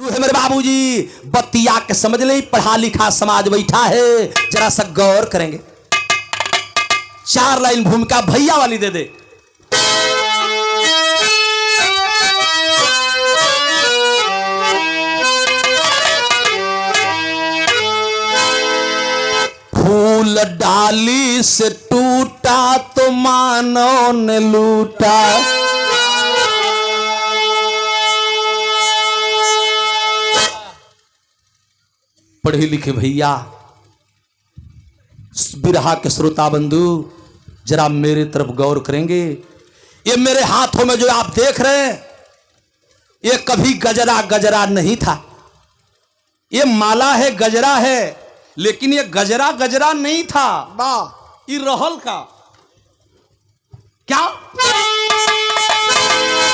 है मेरे बाबूजी, बतिया के समझ ले, पढ़ा लिखा समाज बैठा है, जरा सा गौर करेंगे। 4 लाइन भूमिका भैया वाली दे दे। फूल डाली से टूटा तो मानो ने लूटा, पढ़े लिखे भैया, बिरहा के श्रोता बंधु जरा मेरे तरफ गौर करेंगे। ये मेरे हाथों में जो आप देख रहे हैं, ये कभी गजरा गजरा नहीं था। ये माला है, गजरा है, लेकिन ये गजरा गजरा नहीं था। वाह, ये रहल का क्या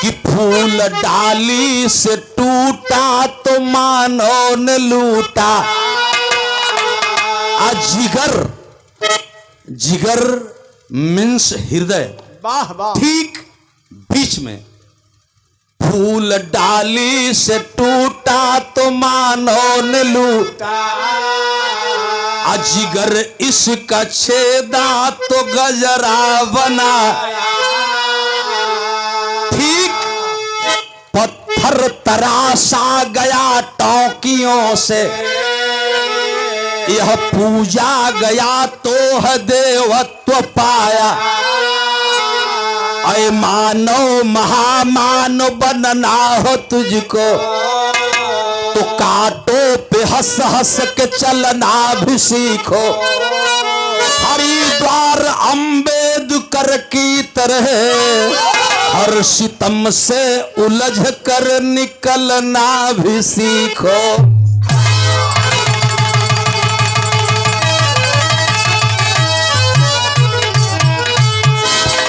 कि फूल डाली से टूटा तो मानो ने लूटा। जिगर, जिगर मीन्स हृदय। वाह वाह, ठीक बीच में। फूल डाली से टूटा तो मानो ने लूटा, जिगर इसका छेदा तो गजरा बना। ठीक पत्थर तराशा गया टोकियों से, यह पूजा गया तो है देवत्व पाया। अय मानव महामानव बनना हो तुझको, तो कांटों पे हंस हंस के चलना भी सीखो। हरिद्वार अम्बेडकर की तरह हर सितम से उलझ कर निकलना भी सीखो।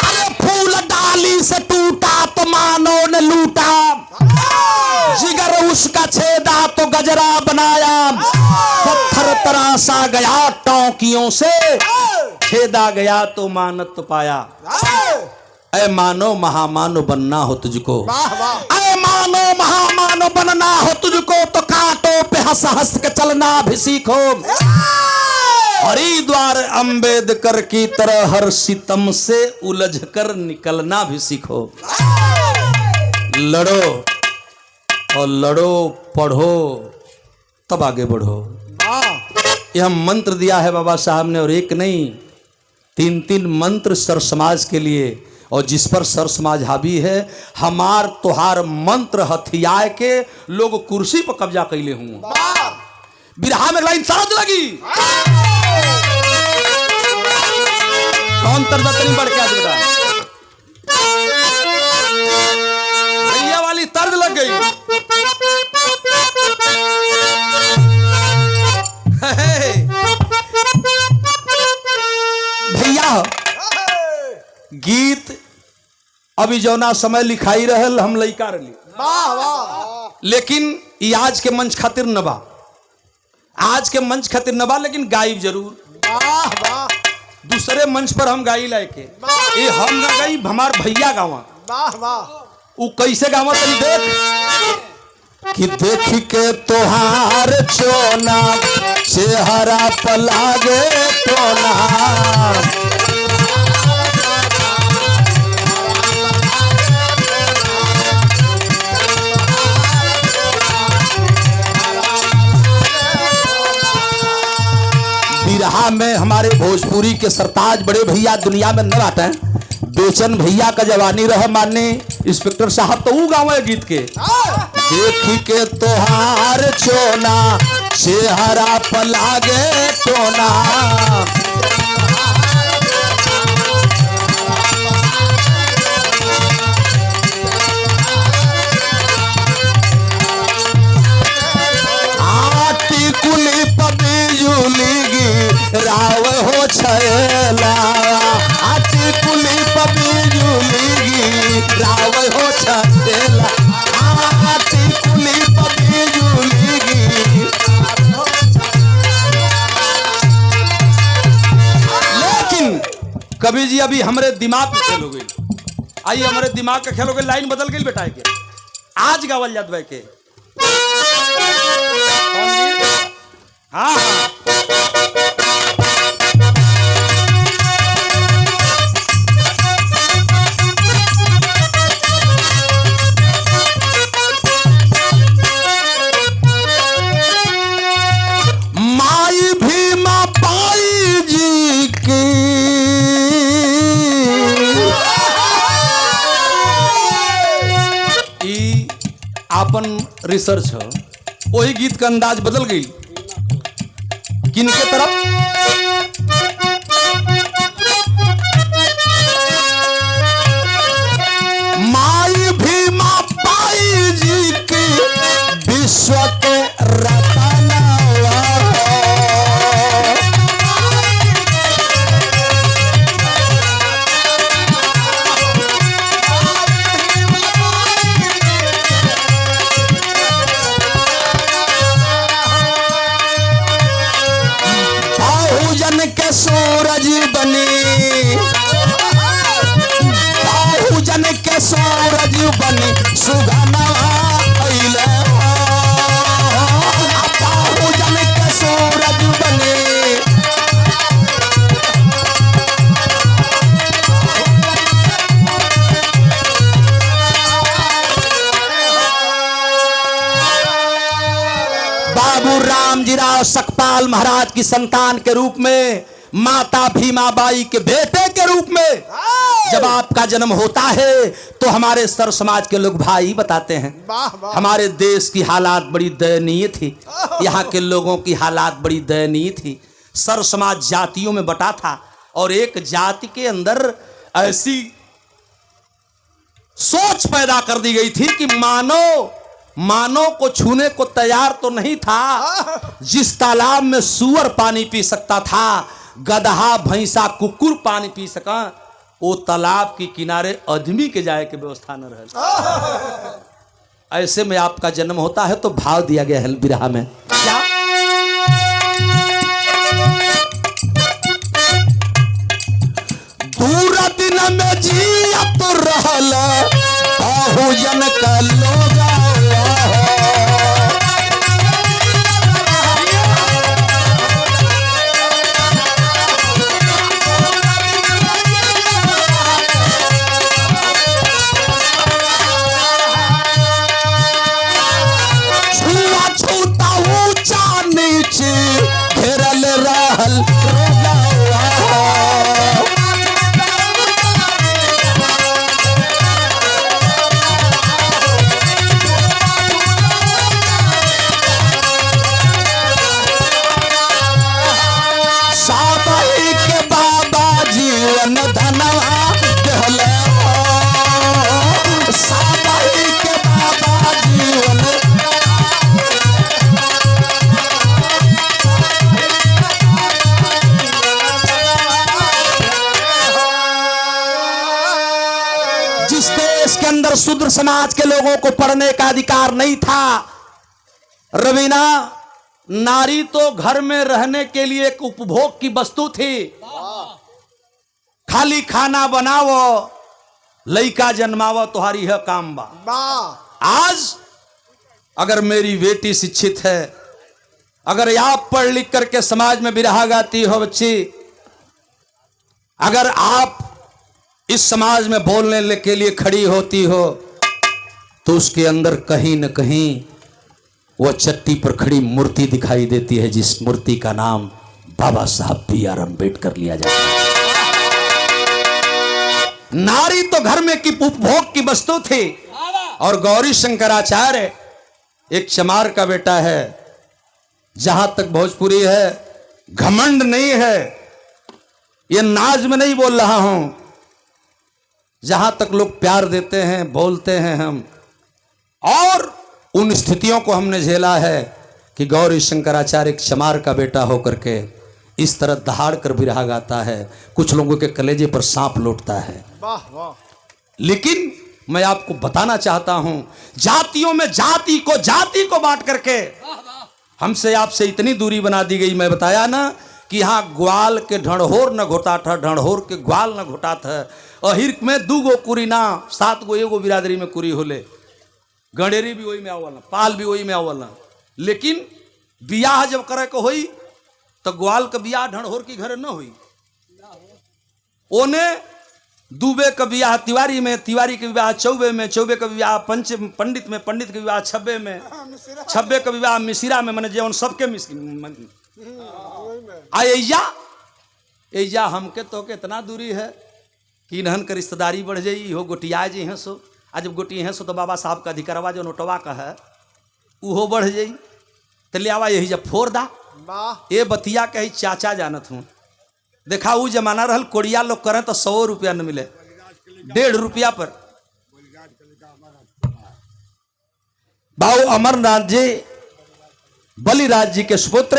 अरे फूल डाली से टूटा तो मानो ने लूटा, जिगर उसका छेदा तो गजरा बनाया। पत्थर तराशा गया टोकियों से, छेदा गया तो मानत पाया। ऐ मानो महामानो बनना हो तुझको, ऐ मानो महामानो बनना हो तुझको, तो कांटों पे हंस हंस के चलना भी सीखो। हरिद्वार अम्बेडकर की तरह हर सितम से उलझ कर निकलना भी सीखो। लड़ो और लड़ो, पढ़ो, तब आगे बढ़ो। यह मंत्र दिया है बाबा साहब ने, और एक नहीं 3-3 मंत्र सर समाज के लिए, और जिस पर सर समाज हावी है। हमार तोहार मंत्र हथियाए के लोग कुर्सी पर कब्जा कैले हुए। बिरहा में लाइन साज लगी, कौन तर्ज बढ़ के आज बेटा, भैया वाली तर्ज लग गई। भैया गीत अभी जौना समय लिखाई रहल, हम लइका रही, लेकिन ये आज के मंच खातिर न बा, आज के मंच खातिर न बा, लेकिन गाइब जरूर। दूसरे मंच पर हम गाई लायके, ये हम ना गाई, हमार भैया गावा। वो कैसे गावा तनी देख कि देख के तोहार चोना चेहरा पलागे टोना। बिरहा में हमारे भोजपुरी के सरताज बड़े भैया दुनिया में न बाटे, बेचन भैया का जवानी रह माने इंस्पेक्टर साहब, तो वो गाँव है गीत के। देखी के तोहार चोना चेहरा पलागे टोना, आटी कुली पबीजुली राव हो छैला, आटी कुली पबीजुली राव हो छैला, आटी कुली पबीजुली। लेकिन कवि जी अभी हमारे दिमाग में खेल हो गई, आइए हमारे दिमाग का खेल हो गई, लाइन बदल गई बेटा के। आज गावल जात के आपन रिसर्च हो, वही गीत का अंदाज बदल गई। किनके तरफ? माई भीमा बाई जी की विश्व के रतनवा। बहुजन के सूरज बनी, बहुजन के सूरज बनी सुगनवा अइले। बहुजन के सूरज बनी, बाबू रामजीराव सकपाल महाराज की संतान के रूप में, माता भीमाबाई के बेटे के रूप में जब आपका जन्म होता है तो हमारे सर समाज के लोग भाई बताते हैं। हमारे देश की हालात बड़ी दयनीय थी, यहाँ के लोगों की हालात बड़ी दयनीय थी। सर समाज जातियों में बटा था और एक जाति के अंदर ऐसी सोच पैदा कर दी गई थी कि मानव को छूने को तैयार तो नहीं था। जिस तालाब में सूअर पानी पी सकता था, गदहा भैंसा कुकुर पानी पी सका, वो तालाब के किनारे आदमी के जाए के व्यवस्था न रहे। ऐसे में आपका जन्म होता है तो भाव दिया गया है बिरहा में। क्या? दूर दिन में जिया तो रहल बहुजन का लोग। घेरल रहल साबई के बाबा जीवन धनवा देहल, साबई के बाबा जीवन। जिस देश के अंदर शूद्र समाज के लोगों को पढ़ने का अधिकार नहीं था, रवीना, नारी तो घर में रहने के लिए एक उपभोग की वस्तु थी। खाली खाना बनावो, लइका जन्मावो, तुम्हारी है काम बा। आज अगर मेरी बेटी शिक्षित है, अगर आप पढ़ लिख करके समाज में बिरहा गाती हो बच्ची, अगर आप इस समाज में बोलने के लिए खड़ी होती हो, तो उसके अंदर कहीं न कहीं वह चट्टी पर खड़ी मूर्ति दिखाई देती है, जिस मूर्ति का नाम बाबा साहब B.R. अम्बेडकर लिया जाता है। नारी तो घर में की उपभोग की वस्तु थी। और गौरी शंकराचार्य एक चमार का बेटा है। जहां तक भोजपुरी है, घमंड नहीं है, ये नाज में नहीं बोल रहा हूं। जहां तक लोग प्यार देते हैं, बोलते हैं हम, और उन स्थितियों को हमने झेला है कि गौरी शंकराचार्य एक चमार का बेटा होकर के इस तरह दहाड़ कर बिरहा गाता है, कुछ लोगों के कलेजे पर सांप लौटता है। वाह वाह। लेकिन मैं आपको बताना चाहता हूं, जातियों में जाति को बांट करके हमसे आपसे इतनी दूरी बना दी गई। मैं बताया ना कि यहाँ ग्वाल के ढंढोर न घोटा था, ढंढोर के ग्वाल न घोटा था। अहिर में 2 गो कुरी ना, 7 गो एगो बिरादरी में कुरी होले, गणेरी भी वही में आवला, पाल भी वही में आवला। लेकिन बियाह जब करे को होई तो ग्वाल का बियाह ढंढोर की घर न हुई। ओने दुबे का विवाह तिवारी में, तिवारी के विवाह चौबे में, चौबे का विवाह पंडित में, पंडित के विवाह छब्बे में, छब्बे का विवाह मिसिरा में, मैंने जीवन सबके एजा हमके तो के इतना दूरी है कि इन्हन के रिश्तेदारी बढ़ जाई, हो गोटिया जी हैं सो आज जब गोटी है सो तो बाबा साहब का अधिकारवा जो नोटवा का है उहो बढ़ जाई तो ले आवा यही जब फोड़ दा ये बतिया के ही चाचा जानत हूँ। देखा वो जमाना रहल कोड़िया लोग करें तो 100 रुपया न मिले 1.5 रुपया पर। बाबू अमरनाथ जी बलिराज जी के सुपुत्र,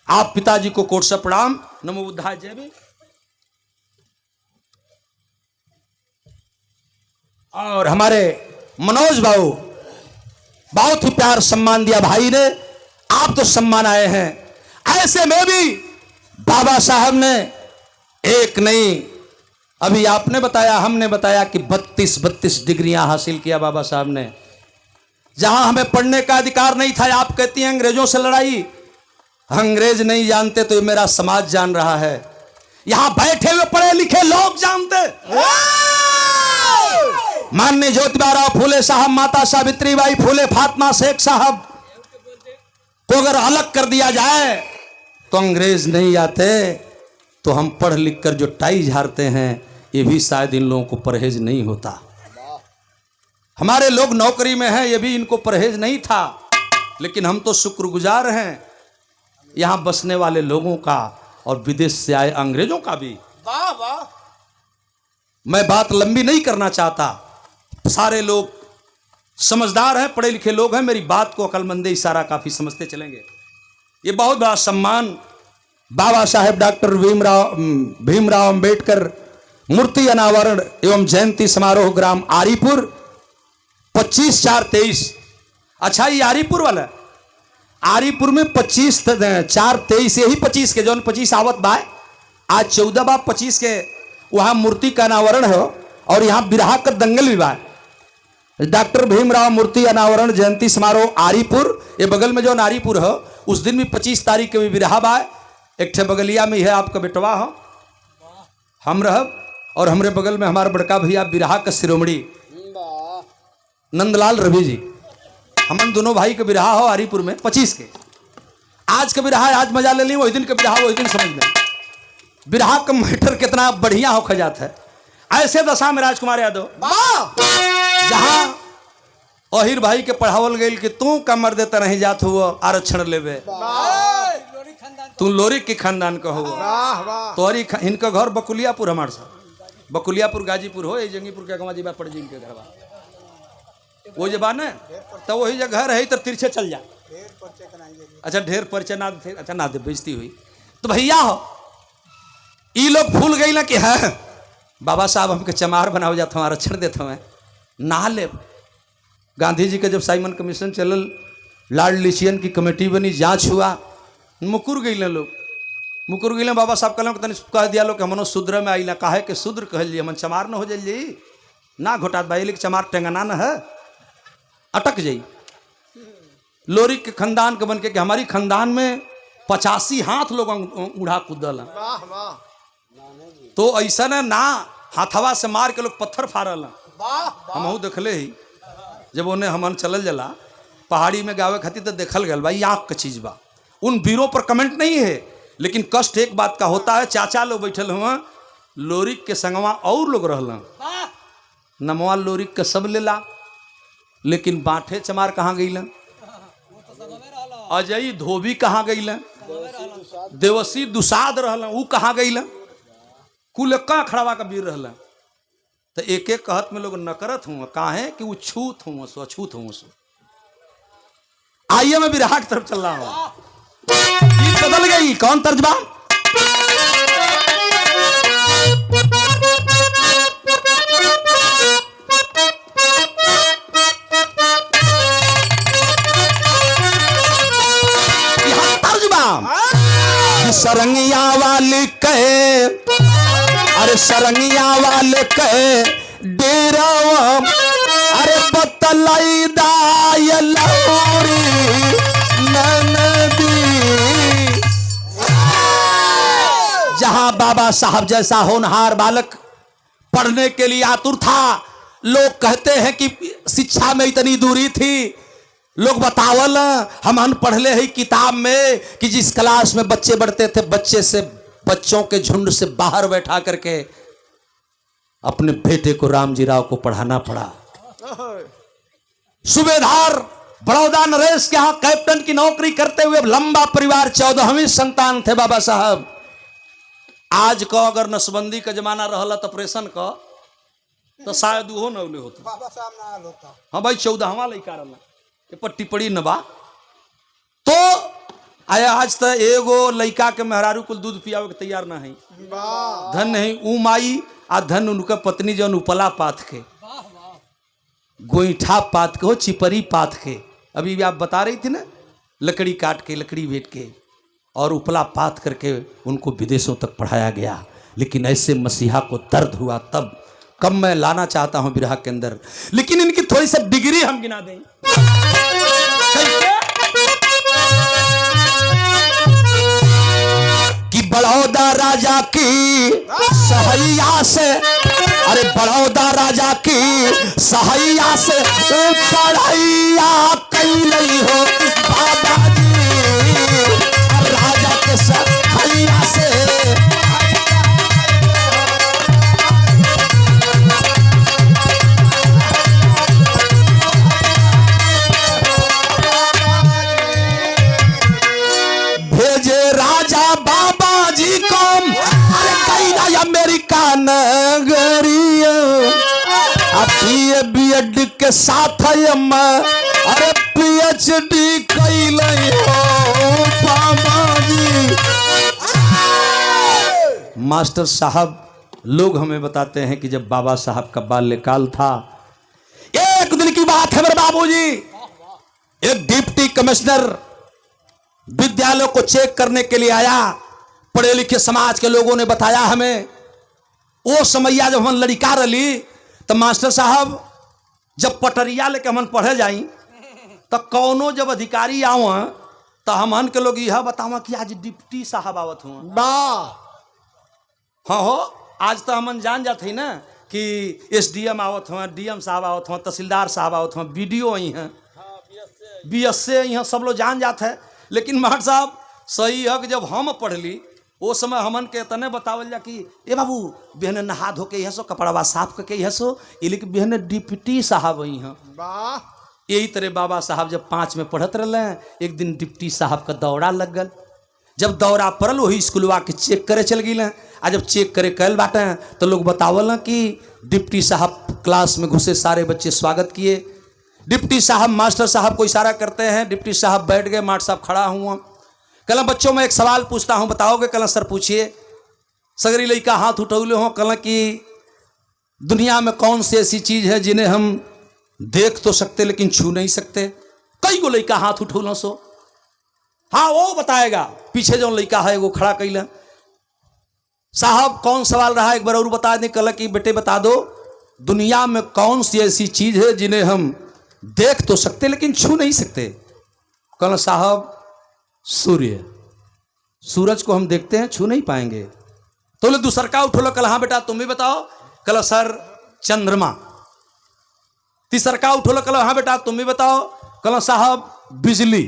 आप पिताजी को कोट से प्रणाम। नमो बुद्धाय जय भी। और हमारे मनोज बाबू बहुत ही प्यार सम्मान दिया भाई ने, आप तो सम्मान आए हैं। ऐसे में भी बाबा साहब ने एक नहीं, अभी आपने बताया हमने बताया कि 32 डिग्रियां हासिल किया बाबा साहब ने। जहां हमें पढ़ने का अधिकार नहीं था, आप कहती हैं अंग्रेजों से लड़ाई, अंग्रेज नहीं जानते तो ये मेरा समाज जान रहा है। यहां बैठे हुए पढ़े लिखे लोग जानते। माननीय ज्योतिबा फूले साहब, माता सावित्रीबाई फूले, फातिमा शेख साहब को अगर अलग कर दिया जाए तो अंग्रेज नहीं आते। तो हम पढ़ लिख कर जो टाई झाड़ते हैं ये भी शायद इन लोगों को परहेज नहीं होता। हमारे लोग नौकरी में हैं, ये भी इनको परहेज नहीं था, लेकिन हम तो शुक्रगुजार हैं यहां बसने वाले लोगों का और विदेश से आए अंग्रेजों का भी। वाह वाह। मैं बात लंबी नहीं करना चाहता, सारे लोग समझदार हैं, पढ़े लिखे लोग हैं, मेरी बात को अकलमंदे इशारा काफी समझते चलेंगे। ये बहुत बड़ा सम्मान बाबा साहेब डॉक्टर भीमराव अंबेडकर मूर्ति अनावरण एवं जयंती समारोह ग्राम आरीपुर 25/4/23। अच्छा ये आरीपुर वाला, आरीपुर में 25/4/23 यही 25 के जो 25 आवत बाय आज 14 बा 25 के वहां मूर्ति का अनावरण हो और यहाँ बिरहा का दंगल भी बा। डॉक्टर भीमराव मूर्ति अनावरण जयंती समारोह आरीपुर, ये बगल में जो आरीपुर हो उस दिन भी 25 तारीख के भी बिरहा बा। एक ठे बगलिया में है आपका बेटवा हो, हम रहब, और हमरे बगल में हमारे बड़का भैया बिरहा का शिरोमणि नंदलाल रवि जी, हमन दोनों भाई के बिरहा हो आरीपुर में 25 के। आज का बिरहा आज मजा ले ली, वही दिन का बिरहा वही दिन समझ में। बिरहा का मैटर कितना बढ़िया हो खजात है। ऐसे दशा में राजकुमार यादव जहां अहिर भाई के पढ़ावल गई कि तू कमर देता नहीं जात हुआ आरक्षण लेवे, तू लोरी के खानदान का हो तोरी इनका घर बकुलियापुर, हमारे साथ बकुलियापुर गाजीपुर हो, जंगीपुर के गवा जी पड़ जी इनके घर वो जबान है तो वही जगह रही तो तिरछे चल जा। अच्छा ढेर परिचय ना थे, अच्छा ना दे बेइज्जती हुई तो भैया हो ई लोग भूल गई ना कि है बाबा साहब हमके चमार बनाओ जाते हैं, आरक्षण देते हैं ना ले। गांधी जी के जब साइमन कमीशन चलल, लॉर्ड लिचियन की कमेटी बनी, जांच हुआ, मुकुर गई लोग, मुकुर गई। बाबा साहब कहल तनि कह दिया लोग कि हमनो शूद्र में आई ना, काहे के शूद्र कहल जी, हमन चमार न हो जाइए ना घोटात भाई, लेकिन चमार टेंगना न है, अटक जाई। लोरी के खानदान के बन के कि हमारी खानदान में 85 हाथ लोग उड़ा कूदल, तो ऐसा ना हाथवा से मार के लोग पत्थर फाड़ल। हम देखले ही जब उन्हें हमन चलल जला पहाड़ी में गावे खातिर तो देखल गल भाई आँख का चीज बा। उन वीरों पर कमेंट नहीं है, लेकिन कष्ट एक बात का होता है, चाचा लोग बैठल हुआ लोरिक के संगवा और लोग रहल, नमवा लोरिक के सब लेला, लेकिन बांठे चमार कहाँ गई, अजय धोबी कहाँ गई, देवसी दुसाद रहल ऊ कहाँ गई, कुल का खड़ावा का वीर रहल। तो एक एक कहत में लोग नकरत हुआ, काहे कि वो छूत हुआ सो अछूत हुआ सो। आइए मैं बिरहा की तरफ चल रहा हूं, गीत बदल गई, कौन तर्जबा? यहां तर्जबा सरंगिया वाली कहे, अरे सरंगिया वाले कहे डेरावा, अरे बतलाई दाय लौरी ननदी। जहां बाबा साहब जैसा होनहार बालक पढ़ने के लिए आतुर था, लोग कहते हैं कि शिक्षा में इतनी दूरी थी, लोग बतावल हम पढ़ले ही किताब में कि जिस क्लास में बच्चे बढ़ते थे, बच्चों के झुंड से बाहर बैठा करके अपने बेटे को रामजी राव को पढ़ाना पड़ा। सूबेदार बड़ौदा नरेश के यहां कैप्टन की नौकरी करते हुए लंबा परिवार, 14वीं संतान थे बाबा साहब। आज को अगर नसबंदी का जमाना रहला तो ऑपरेशन का तो शायद वो न होता बाबा साहब ना होता। हाँ भाई 14वां लड़का रहला पर टिप्पणी न बा तो आया आज तक एगो लड़का के मेहरारू कुल दूध पियावे के तैयार ना है। धन नहीं ऊ माई आ धन उनका पत्नी जौन उपला पाथ के गोईठा पात के हो चिपरी पात के अभी भी आप बता रही थी ना, लकड़ी काट के लकड़ी भेट के और उपला पात करके उनको विदेशों तक पढ़ाया गया। लेकिन ऐसे मसीहा को दर्द हुआ तब। कब मैं लाना चाहता हूं विरह के अंदर, लेकिन इनकी थोड़ी सी डिग्री हम गिना दें। कि बड़ौदा राजा की सहैया से, अरे बड़ौदा राजा की सहैया से पढ़ैया कैलई हो बाबा जी, राजा के सहैया से भेजे राजा बाबा जी को, अरे कैला अमेरिका नगरिया बीएड के साथ अरे पीएचडी कैलई हो बाबा जी। मास्टर साहब लोग हमें बताते हैं कि जब बाबा साहब का बाल्यकाल था, एक दिन की बात है मेरे बाबूजी, एक डिप्टी कमिश्नर विद्यालय को चेक करने के लिए आया। पढ़े लिखे समाज के लोगों ने बताया हमें, वो समैया जब हम लड़का रही तो मास्टर साहब जब पटरिया लेके हम पढ़े जाई तो कौनो जब अधिकारी आओ तो हमन के लोग यह बतावा कि आज डिप्टी साहब आवत हुआ। हाँ हो, आज तो हमन जान जाते हैं ना कि एसडीएम आवत हुआ, डीएम साहब आवत हुआ, तहसीलदार साहब आवत हुआ, बीडीओ आई हैं, बीएसए यहाँ सब लोग जान जाते हैं। लेकिन मास्टर साहब सही है कि जब हम पढ़ ली वो समय हमन के तने बतावल जा कि ए बाबू बहने नहा धो के यह सो कपड़वा साफ करके यह सो ये लेकिन बहने डिप्टी साहब आई हैं। यही तरह बाबा साहब जब 5 में पढ़त रहे, एक दिन डिप्टी साहब का दौरा लग गल। जब दौरा पड़ल वही स्कूलवा के चेक करे चल गई। आ जब चेक करे कल बाटे तो लोग बतावल कि डिप्टी साहब क्लास में घुसे, सारे बच्चे स्वागत किए। डिप्टी साहब मास्टर साहब को इशारा करते हैं, डिप्टी साहब बैठ गए, मास्टर साहब खड़ा हुआ। कल बच्चों में एक सवाल पूछता हूं, बताओगे? कल सर पूछिए। सगरी लड़का हाथ उठौले हो। कल कि दुनिया में कौन सी ऐसी चीज है जिन्हें हम देख तो सकते लेकिन छू नहीं सकते? कई गो लड़का हाथ उठौलो सो। हाँ वो बताएगा। पीछे जो लड़का है वो खड़ा कैला। साहब कौन सवाल रहा एक बार और बता दें। कल कि बेटे बता दो दुनिया में कौन सी ऐसी चीज है जिन्हें हम देख तो सकते लेकिन छू नहीं सकते? कल साहब सूर्य, सूरज को हम देखते हैं छू नहीं पाएंगे। तो ले दूसर का उठो। कल हाँ बेटा तुम भी बताओ। कल सर चंद्रमा। तीसर का उठो। कल हाँ बेटा तुम भी बताओ। कल साहब बिजली।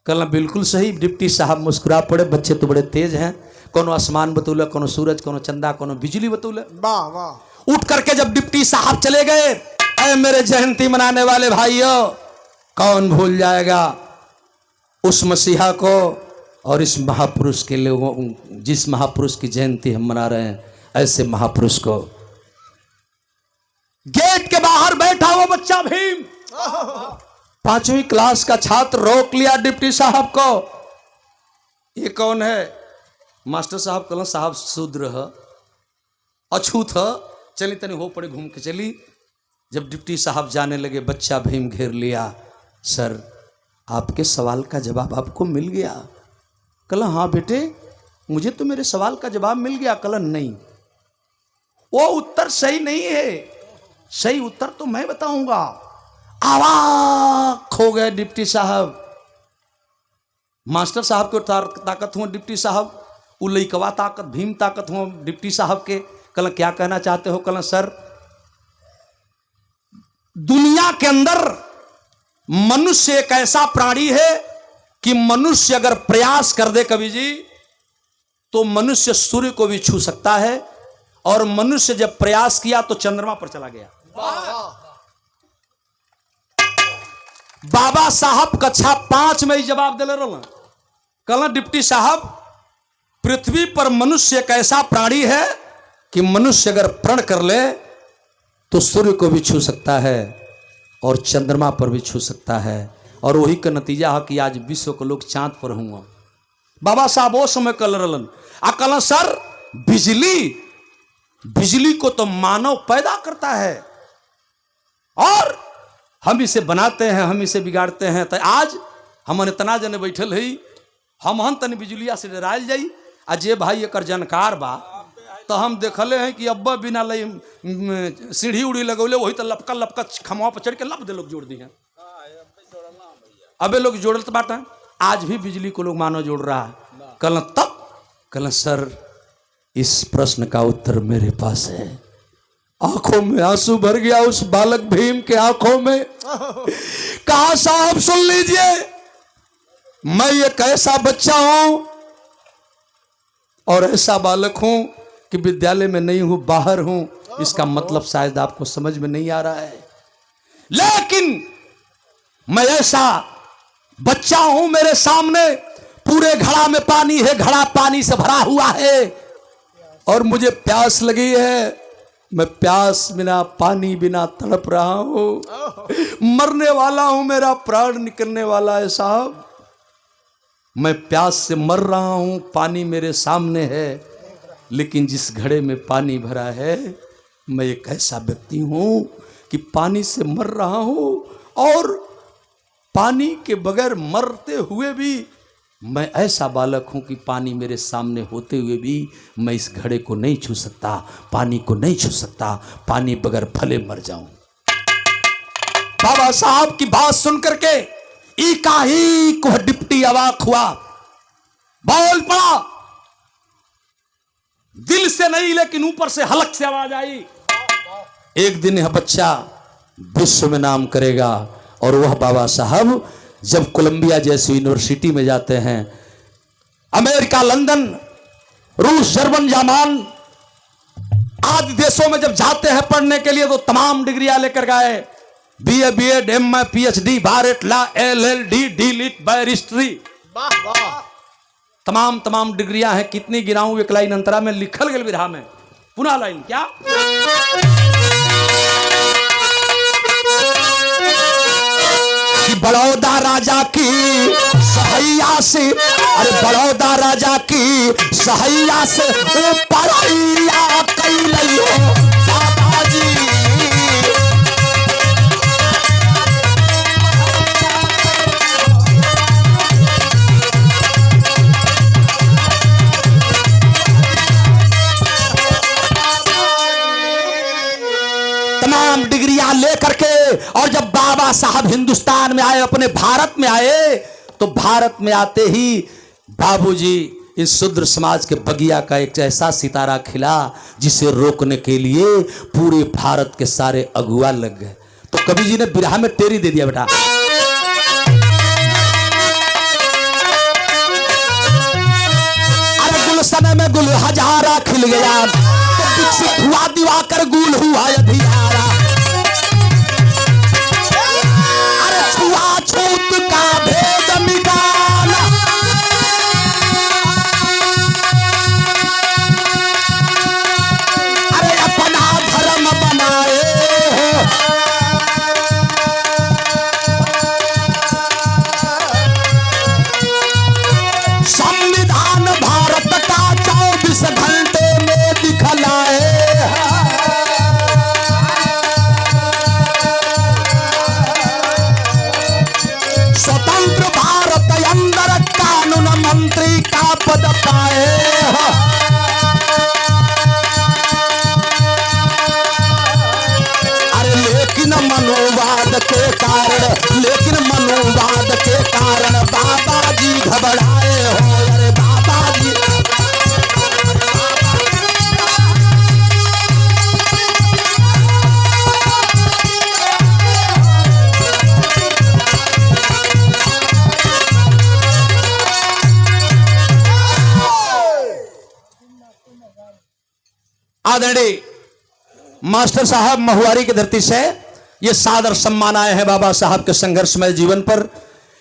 कल बिल्कुल सही। डिप्टी साहब मुस्कुरा पड़े, बच्चे तो बड़े तेज हैं। कोनो आसमान बतौले, कोनो सूरज, कोनो चंदा, कोनो बिजली बतौले। वाह वाह। उठ करके जब डिप्टी साहब चले गए, अरे मेरे जयंती मनाने वाले भाइयों, कौन भूल जाएगा उस मसीहा को और इस महापुरुष के लोगों, जिस महापुरुष की जयंती हम मना रहे हैं, ऐसे महापुरुष को। गेट के बाहर बैठा वो बच्चा भीम, 5वीं क्लास का छात्र, रोक लिया डिप्टी साहब को। ये कौन है? मास्टर साहब कल साहब शूद्र है, अछूत है, चली तनी हो पड़े घूम के चली। जब डिप्टी साहब जाने लगे बच्चा भीम घेर लिया। सर आपके सवाल का जवाब आपको मिल गया? कल हाँ बेटे मुझे तो मेरे सवाल का जवाब मिल गया। कल नहीं, वो उत्तर सही नहीं है, सही उत्तर तो मैं बताऊंगा। आवाक हो गए डिप्टी साहब। मास्टर साहब को ताकत हुआ डिप्टी साहब, वो लइकवा ताकत, भीम ताकत हुआ डिप्टी साहब के। कल क्या कहना चाहते हो? कल सर दुनिया के अंदर मनुष्य एक ऐसा प्राणी है कि मनुष्य अगर प्रयास कर दे कवि जी तो मनुष्य सूर्य को भी छू सकता है। और मनुष्य जब प्रयास किया तो चंद्रमा पर चला गया। बाबा साहब कक्षा 5 में ही जवाब दिले रहा। कल डिप्टी साहब, पृथ्वी पर मनुष्य एक ऐसा प्राणी है कि मनुष्य अगर प्रण कर ले तो सूर्य को भी छू सकता है और चंद्रमा पर भी छू सकता है, और वही का नतीजा है कि आज विश्व के लोग चांद पर हुआ। बाबा साहब वो समय कल रलन आ कल सर बिजली को तो मानव पैदा करता है और हम इसे बनाते हैं, हम इसे बिगाड़ते हैं। तो आज हम इतना जने बैठल है, हम तनी बिजलिया से डरायल जाई। आ जे भाई एक जानकार बा तो हम देखले हैं कि अब्बा बिना लई सीढ़ी उड़ी लगौले वही तो लपका लपका खमवा पर चढ़ के लप दे लोग जोड़ दी हैं। अबे लोग जोड़त बाटा, आज भी बिजली को लोग मानो जोड़ रहा है। कल सर इस प्रश्न का उत्तर मेरे पास है। आंखों में आंसू भर गया उस बालक भीम के आंखों में। कहा साहब सुन लीजिए, मैं एक ऐसा बच्चा हूं और ऐसा बालक हूं कि विद्यालय में नहीं हूं, बाहर हूं। इसका मतलब शायद आपको समझ में नहीं आ रहा है, लेकिन मैं ऐसा बच्चा हूं, मेरे सामने पूरे घड़ा में पानी है, घड़ा पानी से भरा हुआ है और मुझे प्यास लगी है। मैं प्यास बिना पानी बिना तड़प रहा हूं, मरने वाला हूं, मेरा प्राण निकलने वाला है साहब। मैं प्यास से मर रहा हूं, पानी मेरे सामने है, लेकिन जिस घड़े में पानी भरा है मैं एक ऐसा व्यक्ति हूं कि पानी से मर रहा हूं और पानी के बगैर मरते हुए भी मैं ऐसा बालक हूं कि पानी मेरे सामने होते हुए भी मैं इस घड़े को नहीं छू सकता, पानी को नहीं छू सकता, पानी बगैर भले मर जाऊं। बाबा साहब की बात सुन करके इकाही को डिप्टी अवाक हुआ, बोल पड़ा, दिल से नहीं लेकिन ऊपर से हलक से आवाज आई, एक दिन यह बच्चा विश्व में नाम करेगा। और वह बाबा साहब जब कोलंबिया जैसी यूनिवर्सिटी में जाते हैं, अमेरिका, लंदन, रूस, जर्मन, जापान आदि देशों में जब जाते हैं पढ़ने के लिए तो तमाम डिग्रियां लेकर गए, बीए, बीएड, एमए, पीएचडी, बारेट, ला, एलएलडी, डीलिट, बैरिस्ट्री, तमाम डिग्रियां हैं। कितनी गिराऊं एक लाइन अंतरा में लिखल गल विधा में, पुनः लाइन क्या कि बड़ौदा राजा की सहैया से, अरे बड़ौदा राजा की सहैया से ऊपर दादाजी। तमाम डिग्रियां लेकर के और जब बाबा साहब हिंदुस्तान में आए, अपने भारत में आए, तो भारत में आते ही बाबूजी इस शूद्र समाज के बगिया का एक ऐसा सितारा खिला जिसे रोकने के लिए पूरे भारत के सारे अगुआ लग गए। तो कवि जी ने बिरहा में टेरी दे दिया बेटा, अरे गुलशन में गुल हजारा खिल गया, तो विकसित हुआ दिवाकर गुल हुआ अधियारा। अरे छुआछूत का भेद निकाला, अरे अपना धर्म बनाए। संविधान भारत का 24 घंटे में दिखलाए। स्वतंत्र भारत अंदर कानून मंत्री का पद पाए। अरे लेकिन मनोवाद के कारण, लेकिन मनोवाद के कारण बाबा जी घबराए हो। अरे बाबा जी आदरणीय मास्टर साहब महुआरी की धरती से ये सादर सम्मान आए हैं बाबा साहब के संघर्षमय जीवन पर,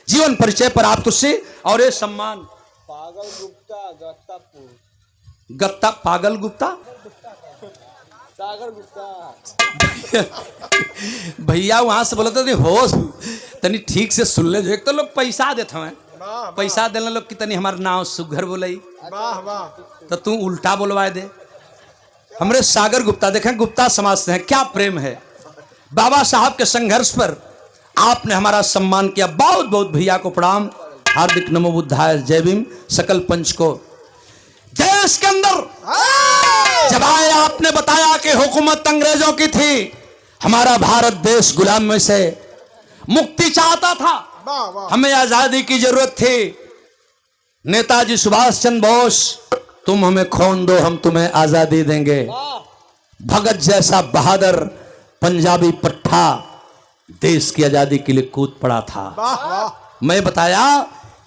जीवन परिचय पर आप तुझसे। और ये सम्मान पागल गुप्ता गत्तापुर, गत्ता पागल गुप्ता सागर गुप्ता। भैया वहां से बोलते थे हो तनी ठीक से सुन ले। एक तो लोग पैसा देते हैं, पैसा देने लोग कि तनी हमार नाव सुघर बोलाई, तो तू उल्टा बोलवाए दे। हमरे सागर गुप्ता देखें, गुप्ता समाज से हैं, क्या प्रेम है। बाबा साहब के संघर्ष पर आपने हमारा सम्मान किया, बहुत बहुत भैया को प्रणाम, हार्दिक नमो बुद्धाय, जय भीम। सकल पंच को देश के अंदर जब आए आपने बताया कि हुकूमत अंग्रेजों की थी, हमारा भारत देश गुलाम में से मुक्ति चाहता था, हमें आजादी की जरूरत थी। नेताजी सुभाष चंद्र बोस, तुम हमें खून दो हम तुम्हें आजादी देंगे। भगत जैसा बहादुर पंजाबी पट्टा देश की आजादी के लिए कूद पड़ा था। मैं बताया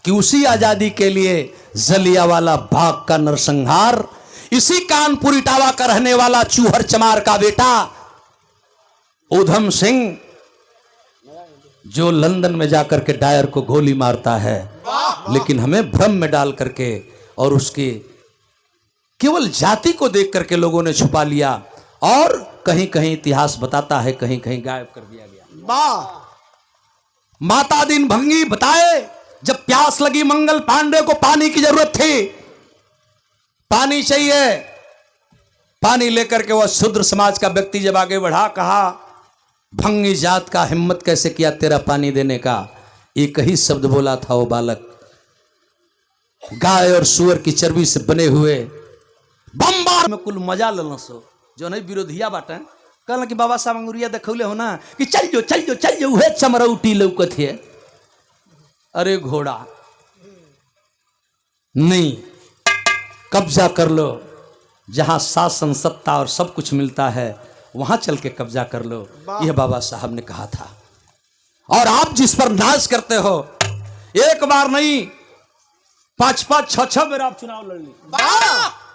कि उसी आजादी के लिए जलियांवाला बाग का नरसंहार, इसी कानपुर इटावा का रहने वाला चूहर चमार का बेटा उधम सिंह जो लंदन में जाकर के डायर को गोली मारता है, लेकिन हमें भ्रम में डाल करके और उसकी केवल जाति को देख करके लोगों ने छुपा लिया, और कहीं कहीं इतिहास बताता है कहीं कहीं गायब कर दिया गया। माता दिन भंगी बताए, जब प्यास लगी मंगल पांडे को पानी की जरूरत थी, पानी चाहिए, पानी लेकर के वह शूद्र समाज का व्यक्ति जब आगे बढ़ा, कहा भंगी जात का हिम्मत कैसे किया तेरा पानी देने का। एक ही शब्द बोला था वो बालक, गाय और सुअर की चर्बी से बने हुए बम्बार में कुल मजा लेना सो जो नहीं विरोधिया बाटे कहला कि बाबा साहब अंगुरिया देखौले हो ना कि चल जो उहे चमरौटी लौकत है। अरे घोड़ा नहीं, कब्जा कर लो, जहां शासन सत्ता और सब कुछ मिलता है वहां चल के कब्जा कर लो, यह बाबा साहब ने कहा था। और आप जिस पर नाज करते हो, एक बार नहीं 5-5 6-6 बेर आप चुनाव लड़ ली।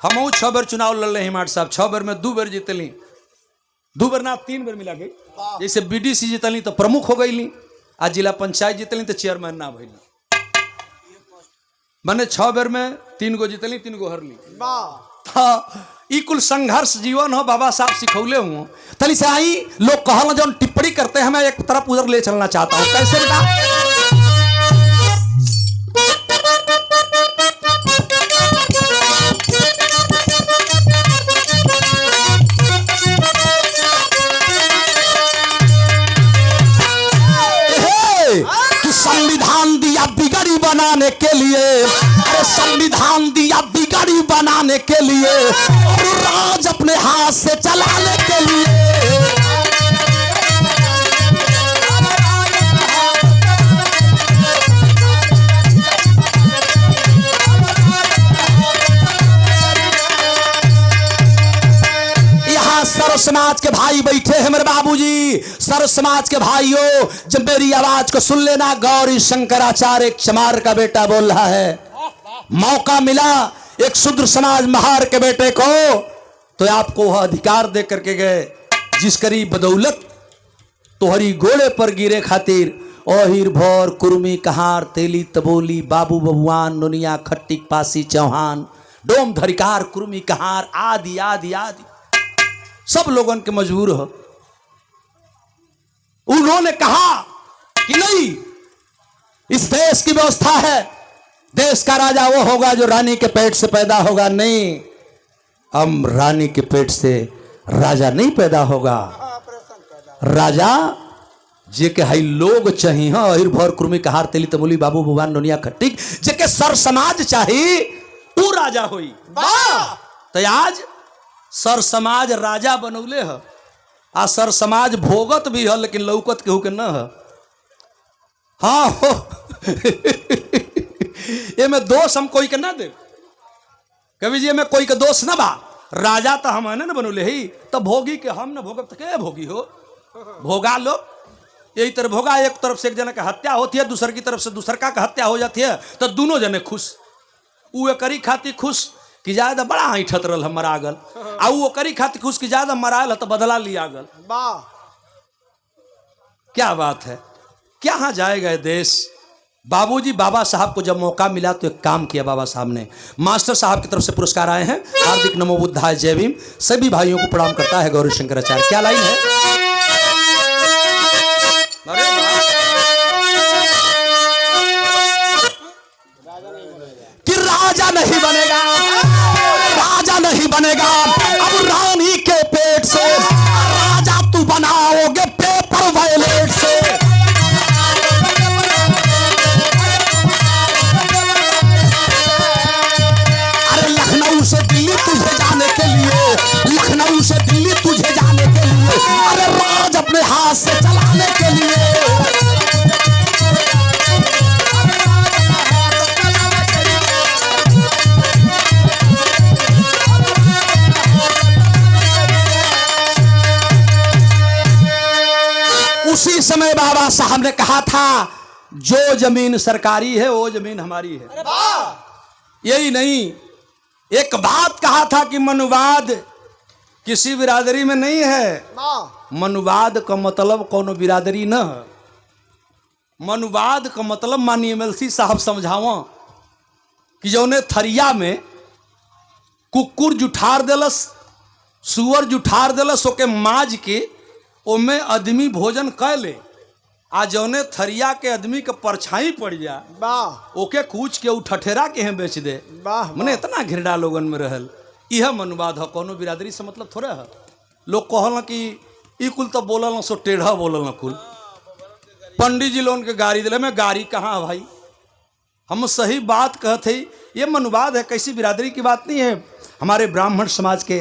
हम 6 बेर चुनाव लड़ रहे हिमाट साहब, 6 बेर में 2 बेर जीतली, 2 बेर ना 3 बेर मिला गई। जैसे बीडीसी जीतली तो प्रमुख हो गई, आज जिला पंचायत जीतली तो चेयरमैन ना भइली। मैंने 6 बेर में 3 गो जीतली, 3 गो हरली। ई कुल संघर्ष जीवन हो, बाबा साहब सिखौले हुए। तली से आई लोग कहल जो टिप्पणी करते हैं, मैं एक तरफ उधर ले चलना चाहता हूं। कैसे बेटा? संविधान दिया बिगड़ी बनाने के लिए, अरे संविधान दिया बिगड़ी बनाने के लिए और राज अपने हाथ से चलाने के लिए। सर्व समाज के भाई बैठे हैं मेरे बाबूजी, सर्व समाज के भाइयों, जब मेरी आवाज को सुन लेना। गौरी शंकराचार्य एक चमार का बेटा बोल रहा है, मौका मिला एक शूद्र समाज महार के बेटे को, तो आपको वह अधिकार दे करके गए जिस करी बदौलत तोहरी घोड़े पर गिरे खातिर ओहिर भौर कुर्मी कहार तेली तबोली बाबू बबुआन नुनिया खट्टिक पासी चौहान डोम धरिकार कुर्मी कहार आदि आदि आदि सब लोगों के मजबूर हो। उन्होंने कहा कि नहीं, इस देश की व्यवस्था है, देश का राजा वो होगा जो रानी के पेट से पैदा होगा। नहीं, हम रानी के पेट से राजा नहीं पैदा होगा, राजा जे के हई लोग चाहिए, अहिर भर कुर्मी कहार तेली तमुली बाबू भगवान दुनिया खट्टिक जे के सर समाज चाहिए वो राजा हुई। तो आज सर समाज राजा बनौले है, आ सर समाज भोगत भी है लेकिन लौकत केहू के न है। हाँ हो ये में दोष हम कोई के ना दे, कभी जी में कोई के दोष ना बा। राजा तो हम है ना बनौले ही, तो भोगी के हम ना भोगब तो क्या भोगी हो, भोगा लो। यही तरह भोगा, एक तरफ से एक जना का हत्या होती है, दूसर की तरफ से दूसर का हत्या हो जाती है, तो दोनों जने खुश, वो करी खाती खुश, कि ज्यादा बड़ा ऐठत रहल हम मरा गल आ वो करी खातिर उसकी ज्यादा मरायल तो बदला लिया गल। वाह क्या बात है, क्या जाएगा देश। बाबूजी बाबा साहब को जब मौका मिला तो एक काम किया बाबा साहब ने। मास्टर साहब की तरफ से पुरस्कार आए हैं, हार्दिक नमो बुद्धाय जय भीम। सभी भाइयों को प्रणाम करता है गौरी शंकराचार्य। क्या लाइन है, कि राजा नहीं बनेगा, राजा नहीं बनेगा, अब रानी के पेट से राजा तू बनाओगे पेपर वायलेट से। से दिल्ली तुझे जाने के लिए, लखनऊ से दिल्ली तुझे जाने के लिए, अरे राज अपने हाथ से चलाने के लिए। उसी समय बाबा साहब ने कहा था जो जमीन सरकारी है वो जमीन हमारी है। यही नहीं, एक बात कहा था कि मनुवाद किसी बिरादरी में नहीं है। मनुवाद का मतलब कोनो बिरादरी न है। मनुवाद का मतलब माननीय एमएलसी साहब समझावा कि जौने थरिया में कुकुर जुठार देलस, सुअर जुठार देलस, ओके माज के ओमे आदमी भोजन कर ले, आ जौने थरिया के आदमी के परछाई पड़ जा ओके कूच के उठठेरा के हैं बेच दे। मने इतना घृणा लोगन में रहल। यह मनुवाद है, कोनो बिरादरी से मतलब थोड़े है। लोग कहल कि ई कुल तो बोलल सो टेढ़ा बोलल कुल। पंडित जी लोगन के गाड़ी दिले में गाड़ी कहाँ है भाई, हम सही बात कहते ही। ये मनुवाद है, कैसी बिरादरी की बात नहीं है। हमारे ब्राह्मण समाज के,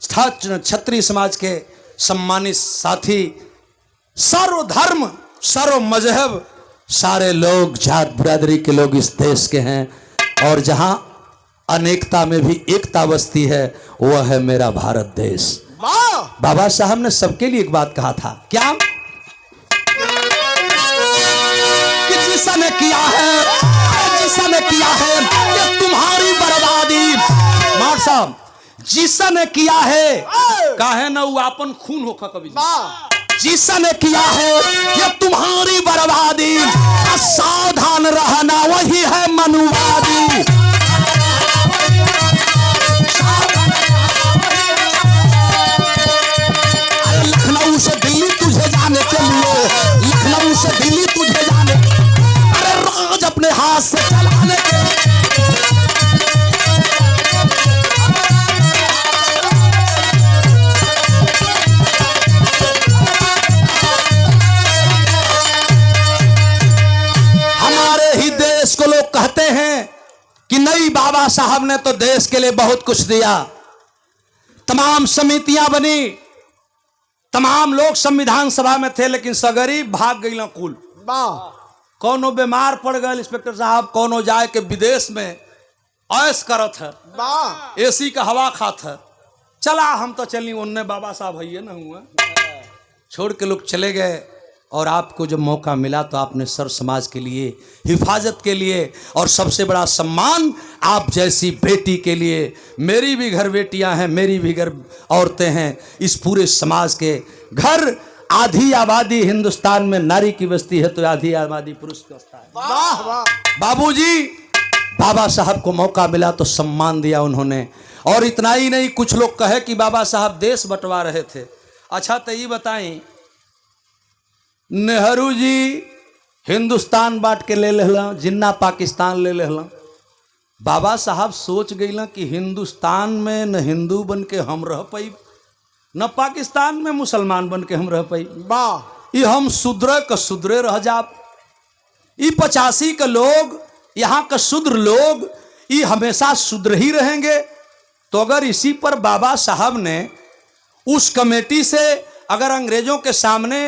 क्षत्रिय समाज के सम्मानित साथी, सर्वधर्म सर्व मजहब सारे लोग, जात बिरादरी के लोग इस देश के हैं, और जहां अनेकता में भी एकता बसती है वह है मेरा भारत देश। बाबा साहब ने सबके लिए एक बात कहा था, क्या कि जिसने किया है, जिसने किया है ये तुम्हारी बर्बादी। मार साहब जिसने किया है काहे ना वो अपन खून होखा कभी। जिसने किया है ये तुम्हारी बर्बादी, सावधान रहना वही है मनुवादी। अरे लखनऊ से दिल्ली तुझे जाने के लिए, लखनऊ से दिल्ली तुझे जाने, अरे राज अपने हाथ से चलाने के लिए। को लोग कहते हैं कि नहीं, बाबा साहब ने तो देश के लिए बहुत कुछ दिया। तमाम समितियां बनी, तमाम लोग संविधान सभा में थे, लेकिन सगरी भाग गई कुल। कौनो बीमार पड़ गए इंस्पेक्टर साहब, कौनो जाए के विदेश में ऐश करत है, एसी का हवा खात है। चला हम तो चली उनने, बाबा साहब है ना हुआ, छोड़ के लोग चले गए। और आपको जब मौका मिला तो आपने सर समाज के लिए, हिफाजत के लिए, और सबसे बड़ा सम्मान आप जैसी बेटी के लिए। मेरी भी घर बेटियां हैं, मेरी भी घर औरतें हैं, इस पूरे समाज के घर। आधी आबादी हिंदुस्तान में नारी की बस्ती है तो आधी आबादी पुरुष की बस्ती है। वाह वाह। बाबूजी बाबा साहब को मौका मिला तो सम्मान दिया उन्होंने। और इतना ही नहीं, कुछ लोग कहे कि बाबा साहब देश बंटवा रहे थे। अच्छा तो ये बताएं, नेहरू जी हिंदुस्तान बांट के ले लेला, जिन्ना पाकिस्तान ले लेला। बाबा साहब सोच गई कि हिंदुस्तान में न हिंदू बन के हम रह पाई, न पाकिस्तान में मुसलमान बन के हम रह पाई। वाह, ये हम शूद्र का शूद्रे रह जाब। ये 85 के लोग, यहाँ का शूद्र लोग, ये हमेशा शूद्र ही रहेंगे। तो अगर इसी पर बाबा साहब ने उस कमेटी से, अगर अंग्रेजों के सामने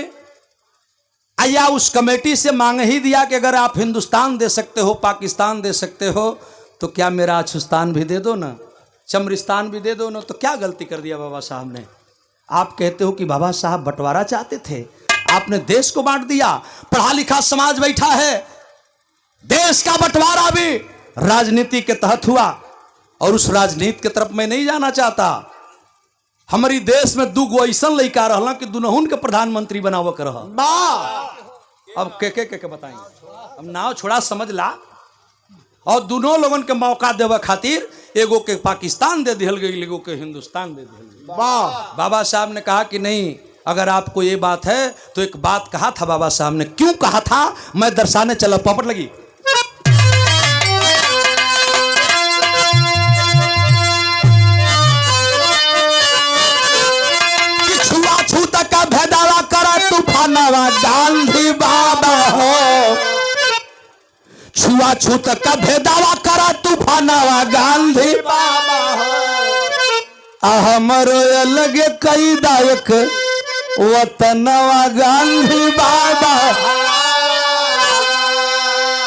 या उस कमेटी से मांग ही दिया कि अगर आप हिंदुस्तान दे सकते हो, पाकिस्तान दे सकते हो, तो क्या मेरा अछुस्तान भी दे दो ना, चमरिस्तान भी दे दो ना। तो क्या गलती कर दिया बाबा साहब ने। आप कहते हो कि बाबा साहब बंटवारा चाहते थे, आपने देश को बांट दिया। पढ़ा लिखा समाज बैठा है, देश का बंटवारा भी राजनीति के तहत हुआ। और उस राजनीति के तरफ मैं नहीं जाना चाहता। हमारी देश में दू गो ऐसा लड़का रहला कि दुनहुन के प्रधानमंत्री बनाव कर अब के बताएंगे। अब नाव छोड़ा समझ ला। और दोनों लोगन के मौका देवे खातिर एगो के पाकिस्तान दे दिहल गई, एगो के हिंदुस्तान दे दिहल गई। बाबा साहब ने कहा कि नहीं, अगर आपको ये बात है तो एक बात कहा था बाबा साहब ने, क्यों कहा था मैं दर्शाने चला। पॉपट लगी। छुआछूत का भेदावा करा तूफानवा गांधी बाबा हो, छुआछूत का भेदावा करा तूफानवा गांधी बाबा हो, हमरो अलग कई दायक वतनवा गांधी बाबा।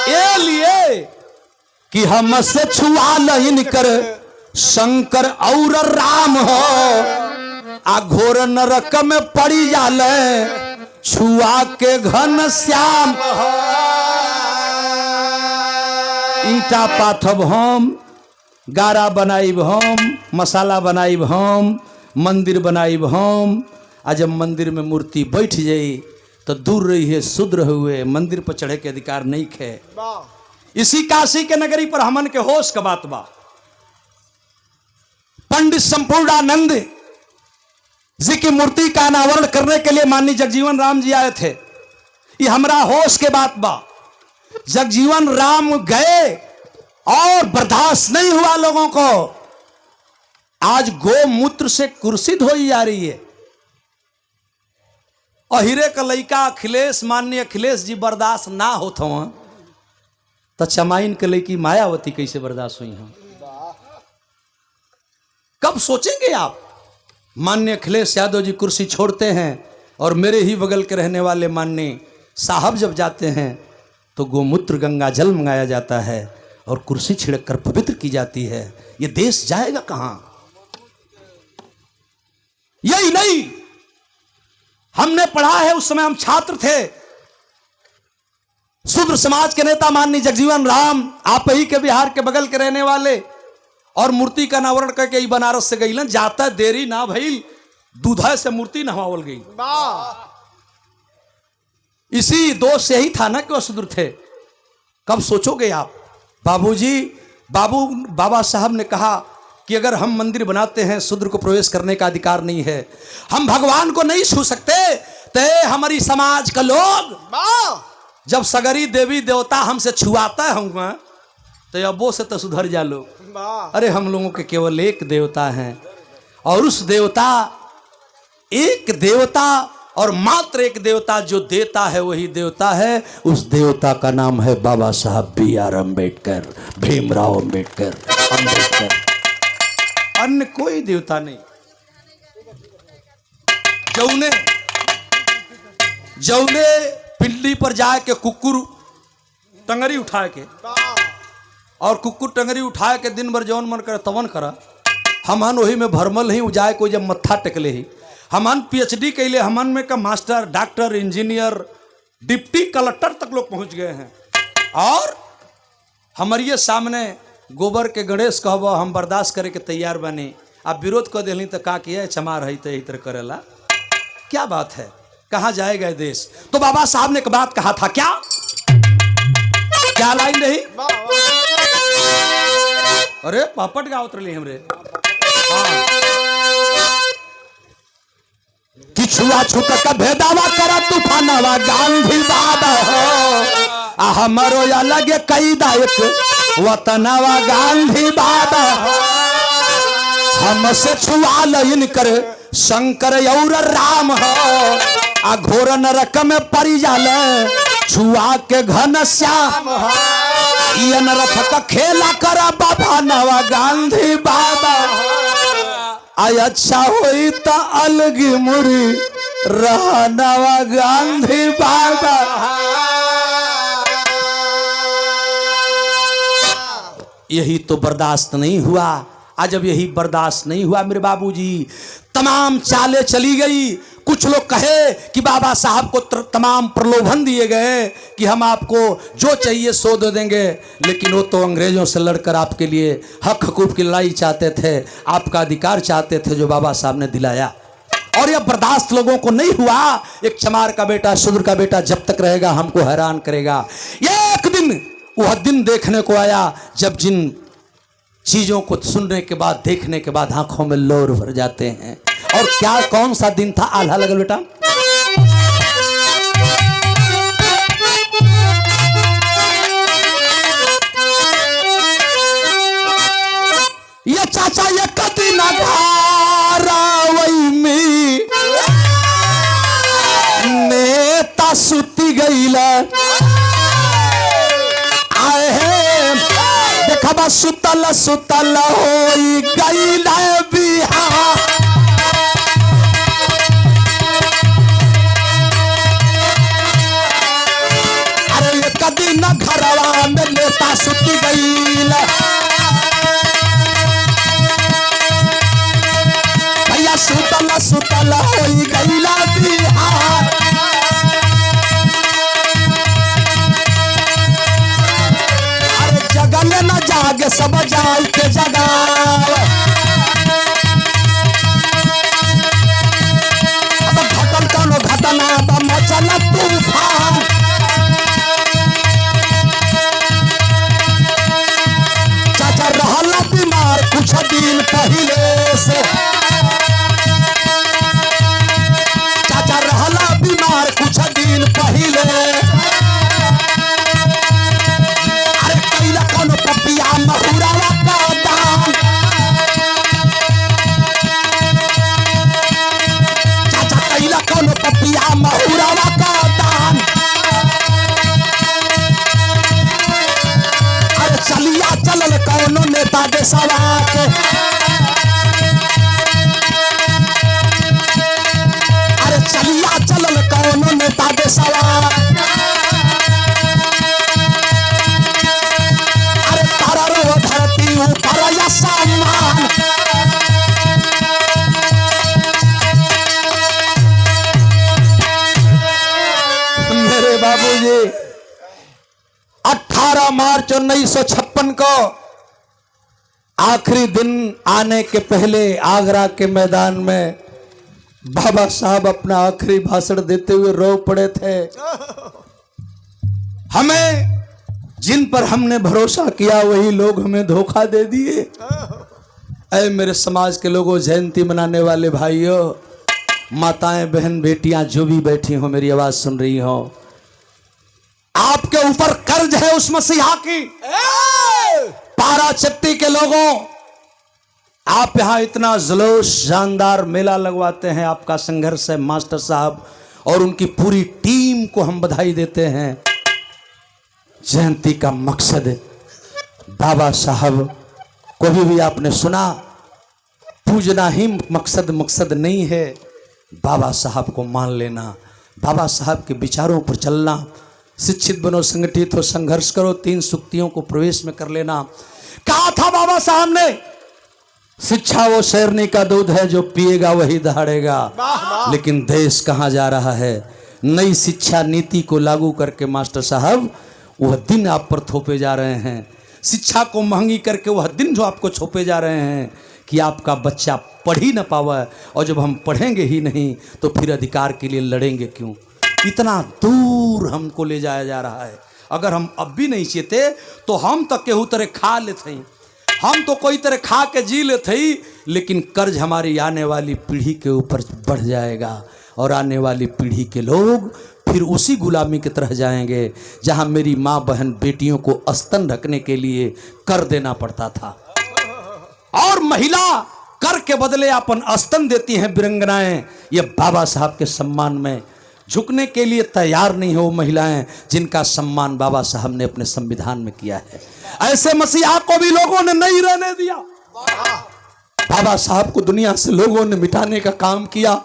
ये लिए कि हमसे छुआ नहीं कर शंकर और राम हो, आ घोर नरक में पड़ी जाले छुआ के घन श्याम। ईटा पाथब हम, गारा बनाइब हम, मसाला बनाइब हम, मंदिर बनाइब हम। आ जब मंदिर में मूर्ति बैठ जाई तो दूर रही है शूद्र हुए, मंदिर पर चढ़े के अधिकार नहीं खे। इसी काशी के नगरी पर हमन के होश का बात बा। पंडित संपूर्णानंद जी की मूर्ति का अनावरण करने के लिए माननीय जगजीवन राम जी आए थे। ये हमरा होश के बात बा। जगजीवन राम गए और बर्दाश्त नहीं हुआ लोगों को। आज गोमूत्र से कुर्सी धोई जा रही है। अहिरे का लड़का अखिलेश, माननीय अखिलेश जी बर्दाश्त ना होत हो तो चमाइन के लड़की मायावती कैसे बर्दाश्त हुई हैं? कब सोचेंगे आप? माननीय अखिलेश यादव जी कुर्सी छोड़ते हैं और मेरे ही बगल के रहने वाले माननीय साहब जब जाते हैं तो गोमूत्र गंगा जल मंगाया जाता है और कुर्सी छिड़क कर पवित्र की जाती है। ये देश जाएगा कहां? यही नहीं, हमने पढ़ा है, उस समय हम छात्र थे। शूद्र समाज के नेता माननीय जगजीवन राम, आप ही के बिहार के बगल के रहने वाले, और मूर्ति का अनावरण करके ही बनारस से गई। जाता देरी ना भइल, दूधा से मूर्ति नहवावल गई। इसी दोष से ही था ना कि वह शूद्र थे। कब सोचोगे आप? बाबा साहब ने कहा कि अगर हम मंदिर बनाते हैं शूद्र को प्रवेश करने का अधिकार नहीं है, हम भगवान को नहीं छू सकते, तो हमारी समाज का लोग जब सगरी देवी देवता हमसे छुआता होंगे तो अबो से तो सुधर जा लो। अरे हम लोगों के केवल एक देवता हैं और उस देवता, एक देवता और मात्र एक देवता जो देता है वही देवता है। उस देवता का नाम है बाबा साहब B.R. अम्बेडकर, भीमराव अम्बेडकर। अन्य कोई देवता नहीं। जौने पिंडली पर जाए के कुकुर टंगरी उठाए के और कुकुर टंगरी उठाए के दिन भर जौन मन करे तवन करा, हमन वही में भरमल ही उजाए को जब मत्था टेकले ही। हमन PhD कैले, हमन में का master, doctor, engineer, deputy collector तक लोग पहुंच गए हैं। और हमारे सामने गोबर के गणेश कहबो हम बर्दाश्त करे के तैयार बने। आप विरोध कर दिली तो का किया चमार है तो इतर करेला। क्या बात है? कहाँ जाएगा देश? तो बाबा साहब ने एक बात कहा था, क्या लाइन रही? अरे पापट गाँव उतरली हमरे। कि छुआछूत का भेदावा करा तूफानवा गांधी बाबा हो, हमारो अलग कई दायक वतनवा गांधी बाबा। हमसे छुआ लइन कर शंकर और राम हो, घोर नरक में पड़ी जाले छुआ के घन श्याम। ये नरक का खेला करा बाबा नवा गांधी बाबा। आय अच्छा होई तो अलग मुरी रहनवा गांधी बाबा। यही तो बर्दाश्त नहीं हुआ। आज जब यही बर्दाश्त नहीं हुआ मेरे बाबूजी, तमाम चालें चली गई। कुछ लोग कहे कि बाबा साहब को तमाम प्रलोभन दिए गए कि हम आपको जो चाहिए सो दे देंगे, लेकिन वो तो अंग्रेजों से लड़कर आपके लिए हक हकूक की लड़ाई चाहते थे, आपका अधिकार चाहते थे, जो बाबा साहब ने दिलाया। और यह बर्दाश्त लोगों को नहीं हुआ। एक चमार का बेटा, शूद्र का बेटा जब तक रहेगा हमको हैरान करेगा। एक दिन वह दिन देखने को आया जब जिन चीजों को सुनने के बाद, देखने के बाद आंखों में लोर भर जाते हैं। और क्या, कौन सा दिन था? आल्हा लगल बेटा। ये चाचा ये कदी ना वही नेता सुती गई आए हैं, देखा सुतल सुतल होई गई बिहार। अरे ये कदी न घरवा में नेता सुती गई, भैया सुतल सुतल होई गई बिहार। अरे जगल न जागे सब जाई के जगाव। अब घटल कौनो घटना मचल तूफान। चाचा रहल बीमार कुछ दिन पहले से, चाचा रहल बीमार कुछ दिन पहले। अरे कैला कौन पपिया महुरावा का दान। चाचा कैला कौन पपिया महुरावा का दान। अरे चलिया चलल कौनो नेता देशवा के। अरे चलिया चलल कौनो नेता देशवा। अरे तारा रो धरती ऊपर या सम्मान। मेरे बाबूजी 18 मार्च 1956 को आखिरी दिन आने के पहले आगरा के मैदान में बाबा साहब अपना आखिरी भाषण देते हुए रो पड़े थे। हमें, जिन पर हमने भरोसा किया वही लोग हमें धोखा दे दिए। ऐ मेरे समाज के लोगों, जयंती मनाने वाले भाइयों, माताएं, बहन, बेटियां जो भी बैठी हो, मेरी आवाज सुन रही हो, आपके ऊपर कर्ज है उस मसीहा की। पाराचट्टी के लोगों, आप यहां इतना जुलूस शानदार मेला लगवाते हैं, आपका संघर्ष है। मास्टर साहब और उनकी पूरी टीम को हम बधाई देते हैं। जयंती का मकसद बाबा साहब को भी आपने सुना, पूजना ही मकसद नहीं है। बाबा साहब को मान लेना, बाबा साहब के विचारों पर चलना, शिक्षित बनो, संगठित हो, संघर्ष करो, 3 सुक्तियों को प्रवेश में कर लेना। कहा था बाबा साहब ने, शिक्षा वो शेरनी का दूध है, जो पिएगा वही दहाड़ेगा। लेकिन देश कहां जा रहा है? नई शिक्षा नीति को लागू करके मास्टर साहब वह दिन आप पर थोपे जा रहे हैं। शिक्षा को महंगी करके वह दिन जो आपको छोपे जा रहे हैं कि आपका बच्चा पढ़ ही ना पावा। और जब हम पढ़ेंगे ही नहीं तो फिर अधिकार के लिए लड़ेंगे क्यों? इतना दूर हमको ले जाया जा रहा है। अगर हम अब भी नहीं चेते तो हम तो केहू तरह खा लेते हैं, हम तो कोई तरह खा के जी लेते ही, लेकिन कर्ज हमारी आने वाली पीढ़ी के ऊपर बढ़ जाएगा। और आने वाली पीढ़ी के लोग फिर उसी गुलामी की तरह जाएंगे जहां मेरी माँ बहन बेटियों को स्तन ढकने के लिए कर देना पड़ता था। और महिला कर के बदले अपन स्तन देती हैं वीरंगनाएं। ये बाबा साहब के सम्मान में झुकने के लिए तैयार नहीं हो महिलाएं, जिनका सम्मान बाबा साहब ने अपने संविधान में किया है। ऐसे मसीहा को भी लोगों ने नहीं रहने दिया। बाबा साहब को दुनिया से लोगों ने मिटाने का काम किया।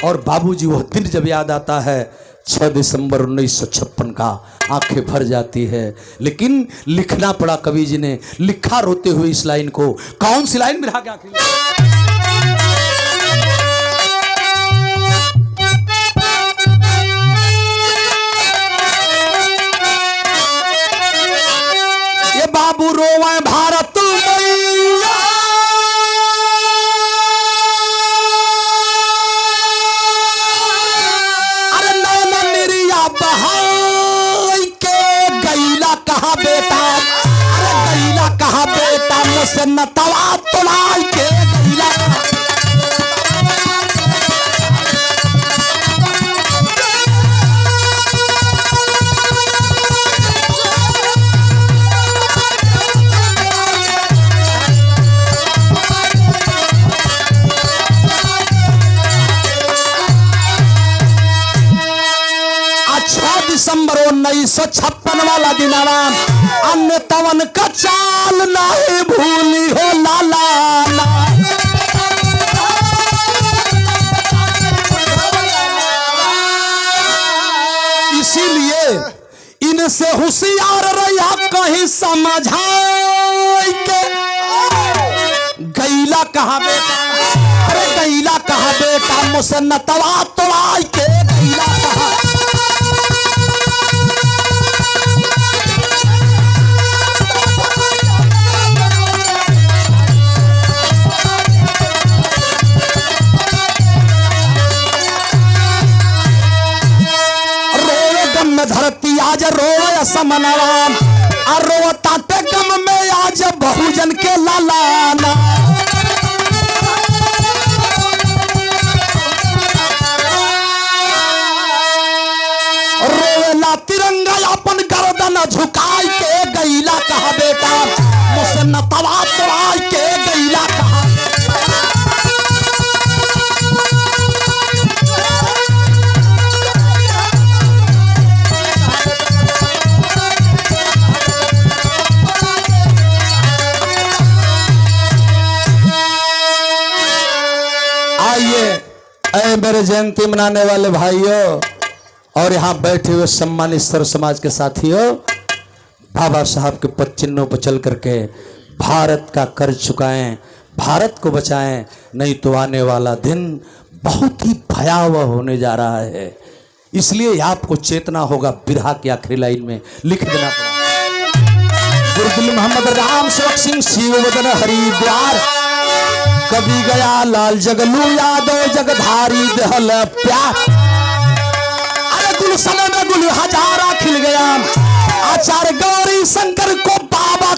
और बाबूजी, वह दिन जब याद आता है 6 दिसंबर 1956 का, आंखें भर जाती है। लेकिन लिखना पड़ा, कवि जी ने लिखा रोते हुए इस लाइन को। कौन सी लाइन? मेरा क्या बाबू रोवे भारत मैया। अरे नैना निर्या बहाई के गैला कहा बेटा, अरे गैला कहा बेटा मुझसे न तवा तुड़ाई के गैला। दिसंबर 1956 वाला दिनावा अन्य तवन का चाल नहीं भूली हो लाला ना। इसीलिए इनसे होशियार रहिया कहीं समझाई के गैला कहा बेटा, अरे गैला कहा बेटा मुझसे न तवा तोड़ाई के गैला कहा। धरती आज रोए समनवा, रो ताते गम में आज बहुजन के लालाना। रोवेला तिरंगा अपन गर्दन झुकाई के गैला कहा बेटा मुझसे न तवा तोड़ाई के गैला कहा। आइए मेरे जयंती मनाने वाले भाइयों और यहाँ बैठे हुए सम्मानित सर्व समाज के साथियों, बाबा साहब के पद चिन्हों पर चल करके भारत का कर्ज चुकाएं, भारत को बचाएं, नहीं तो आने वाला दिन बहुत ही भयावह होने जा रहा है। इसलिए आपको चेतना होगा। बिरहा की आखिरी लाइन में लिख देना पड़ा, गुरुदिल मोहम्मद राम सेवक सिंह शिववदन हरिद्वार, कभी गया लाल जगलू यादव जगधारी दहल प्यार। अरे गुलशन में गुल हजारा खिल गया, आचार्य गौरी शंकर को बाबा